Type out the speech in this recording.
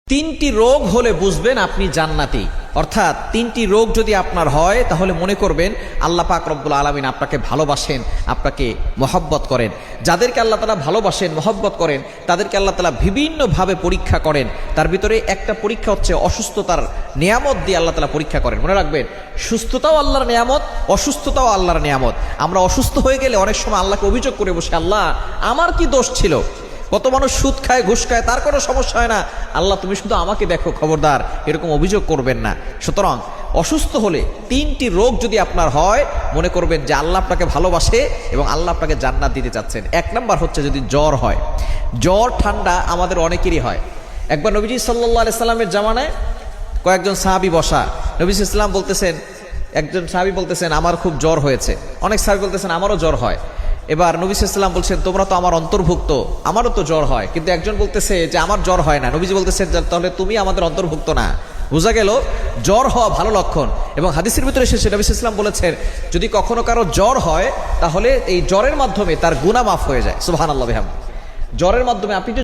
তিনটি রোগ হলে বুঝবেন আপনি জান্নাতি। অর্থাৎ তিনটি রোগ যদি আপনার হয় তাহলে মনে করবেন আল্লাহ পাক রব্বুল আলামিন আপনাকে ভালোবাসেন, আপনাকে মহব্বত করেন। যাদেরকে আল্লাহ তাআলা ভালোবাসেন, মহব্বত করেন, তাদেরকে আল্লাহ তাআলা বিভিন্নভাবে পরীক্ষা করেন। তার ভিতরে একটা পরীক্ষা হচ্ছে অসুস্থতার নিয়ামত দিয়ে আল্লাহ তাআলা পরীক্ষা করেন। মনে রাখবেন, সুস্থতাও আল্লাহর নিয়ামত, অসুস্থতাও আল্লাহর নিয়ামত। আমরা অসুস্থ হয়ে গেলে অনেক সময় আল্লাহকে অভিযোগ করে বসে, আল্লাহ আমার কি দোষ ছিল? কত মানুষ সুদ খায়, ঘুষ খায়, তার কোনো সমস্যা হয় না, আল্লাহ তুমি শুধু আমাকে দেখো, খবরদার এরকম অভিযোগ করবেন না। সুতরাং অসুস্থ হলে তিনটি রোগ যদি আপনার হয়, মনে করবেন যে আল্লাহ আপনাকে ভালোবাসে এবং আল্লাহ আপনাকে জান্নাত দিতে চাচ্ছেন। এক নাম্বার হচ্ছে যদি জ্বর হয়। জ্বর ঠান্ডা আমাদের অনেকেরই হয়। একবার নবীজি সাল্লাল্লাহু আলাইহি সাল্লামের জামানায় কয়েকজন সাহাবী বসা, নবীজি ইসলাম বলতেছেন, একজন সাহাবী বলতেছেন আমার খুব জ্বর হয়েছে, অনেক সাহাবী বলতেছেন আমারও জ্বর হয়। এবার নবী সাল্লাল্লাহু আলাইহি ওয়াসাল্লাম বলছেন তোমরা তো আমার অন্তর্ভুক্ত, আমারও তো জ্বর হয়। কিন্তু একজন বলতেছে যে আমার জ্বর হয় না। নবীজি বলতেছেন তাহলে তুমি আমাদের অন্তর্ভুক্ত না। বোঝা গেল জ্বর হওয়া ভালো লক্ষণ। এবং হাদিসের ভিতরে এসেছে নবী সাল্লাল্লাহু আলাইহি ওয়াসাল্লাম বলেছেন যদি কখনো কারো জ্বর হয় তাহলে এই জ্বরের মাধ্যমে তার গুনাহ মাফ হয়ে যায়। সুবহানাল্লাহ বিহামদিহি। জ্বরের মাধ্যমে আপনি